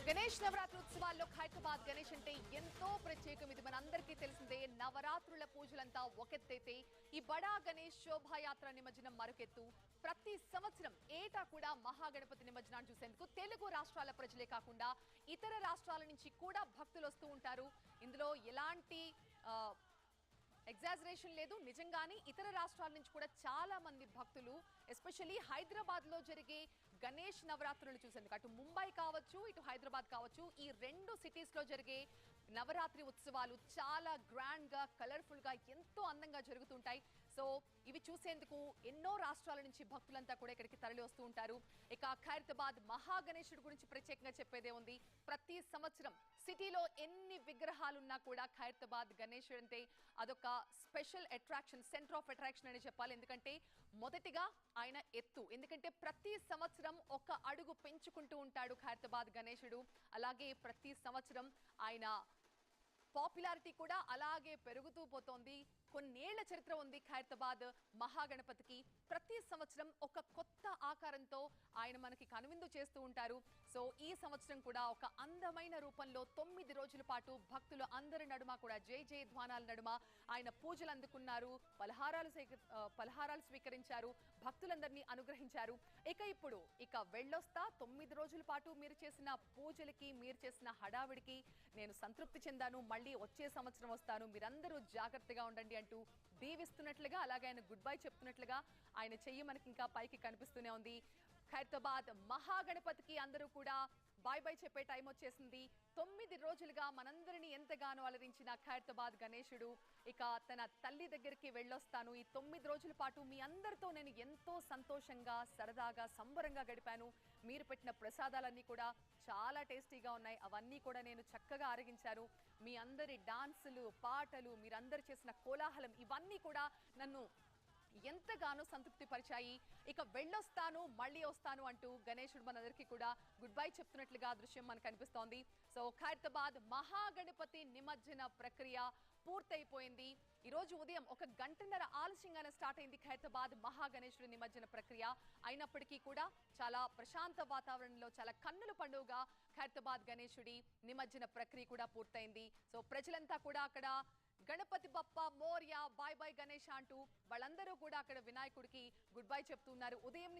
గణేష్ నవరాత్రి ఉత్సవాల్లో ఖైరతాబాద్ గణేష్ అంటే ఎంతో ప్రత్యేకం. ఇది మనందరికీ తెలిసిందే. నవరాత్రుల పూజలంతా ఒకెత్తైతే ఈ బడా గణేష్ శోభాయాత్ర నిమజ్జనం మరొకెత్తు. ప్రతి సంవత్సరం ఏటా కూడా మహాగణపతి నిమజ్జనాన్ని చూసేందుకు తెలుగు రాష్ట్రాల ప్రజలే కాకుండా ఇతర రాష్ట్రాల నుంచి కూడా భక్తులు వస్తూ ఉంటారు. ఇందులో ఎలాంటి ఎగ్జాజరేషన్ లేదు. నిజంగానే ఇతర రాష్ట్రాల నుంచి కూడా చాలా మంది భక్తులు ఎస్పెషల్లీ హైదరాబాద్ లో జరిగే గణేష్ నవరాత్రులను చూసేందుకు అటు ముంబై కావచ్చు ఇటు హైదరాబాద్ కావచ్చు ఈ రెండు సిటీస్ లో జరిగే నవరాత్రి ఉత్సవాలు చాలా గ్రాండ్ గా కలర్ఫుల్ గా ఎంతో అందంగా జరుగుతుంటాయి. సో ఇవి చూసేందుకు ఎన్నో రాష్ట్రాల నుంచి భక్తులంతా కూడా ఇక్కడికి తరలి వస్తూ ఉంటారు. ఇక ఖైరతాబాద్ మహాగణేశుడి గురించి ప్రత్యేకంగా చెప్పేదే ఉంది. ప్రతి సంవత్సరం సిటీలో ఎన్ని విగ్రహాలున్నా కూడా ఖైరతాబాద్ గణేశుడు అంటే అదొక special attraction, centre of attraction అని చెప్పాలి. ఎందుకంటే మొదటిగా ఆయన ఎత్తు, ఎందుకంటే ప్రతి సంవత్సరం ఒక అడుగు పెంచుకుంటూ ఉంటాడు ఖైరతాబాద్ గణేశుడు. అలాగే ప్రతి సంవత్సరం ఆయన పాపులారిటీ కూడా అలాగే పెరుగుతూ పోతోంది. కొన్నేళ్ల చరిత్ర ఉంది ఖైరతాబాద్ మహాగణపతికి. ప్రతి సంవత్సరం ఒక కొత్త ఆకారంతో ఆయన మనకి కనువిందు చేస్తూ ఉంటారు. సో ఈ సంవత్సరం కూడా ఒక అందమైన రూపంలో 9 రోజుల పాటు భక్తులు అందరి నడుమ కూడా జై జయ ధ్వానాల నడుమ ఆయన పూజలు అందుకున్నారు, పలహారాలు స్వీకరించారు, భక్తులందరినీ అనుగ్రహించారు. ఇప్పుడు వెళ్ళొస్తా 9 రోజుల పాటు మీరు చేసిన పూజలకి, మీరు చేసిన హడావిడికి నేను సంతృప్తి చెందాను. మళ్ళీ వచ్చే సంవత్సరం వస్తాను, మీరందరూ జాగ్రత్తగా ఉండండి అంటూ దీవిస్తున్నట్లుగా, అలాగే ఆయన గుడ్ బై చెప్తున్నట్లుగా ఆయన చెయ్యి మనకి ఇంకా పైకి కనిపిస్తూనే ఉంది. ఖైరతాబాద్ మహాగణపతికి అందరూ కూడా బాయ్ బై చెప్పే టైం వచ్చేసింది. 9 రోజులుగా మనందరినీ ఎంతగానో అలరించిన ఖైరతాబాద్ గణేశుడు తన తల్లి దగ్గరికి వెళ్ళొస్తాను. ఈ 9 రోజుల పాటు మీ అందరితో నేను ఎంతో సంతోషంగా, సరదాగా, సంబరంగా గడిపాను. మీరు పెట్టిన ప్రసాదాలన్నీ కూడా చాలా టేస్టీగా ఉన్నాయి. అవన్నీ కూడా నేను చక్కగా ఆరగించాను. మీ అందరి డాన్సులు, పాటలు, మీరందరూ చేసిన కోలాహలం ఇవన్నీ కూడా నన్ను ఎంతగానో సంతృప్తి పరిచాయి. వెళ్ళొస్తాను, మళ్ళీ వస్తాను అంటూ గణేశుడు మనందరికీ కూడా గుడ్ బై చెప్తున్నట్లుగా దృశ్యం మనకు కనిపిస్తోంది. సో ఖైరతాబాద్ మహాగణపతి నిమజ్జన ప్రక్రియ పూర్తయిపోయింది. ఈ రోజు ఉదయం 1 గంటన్నర ఆలస్యంగానే స్టార్ట్ అయింది ఖైరతాబాద్ మహాగణేశుడి నిమజ్జన ప్రక్రియ. అయినప్పటికీ కూడా చాలా ప్రశాంత వాతావరణంలో, చాలా కన్నుల పండుగగా ఖైరతాబాద్ గణేశుడి నిమజ్జన ప్రక్రియ కూడా పూర్తయింది. సో ప్రజలంతా కూడా అక్కడ గణపతి బప్ప మోర్య, బాయ్ బాయ్ గణేష్ అంటూ వాళ్ళందరూ కూడా అక్కడ వినాయకుడికి గుడ్ బై చెప్తున్నారు. ఉదయం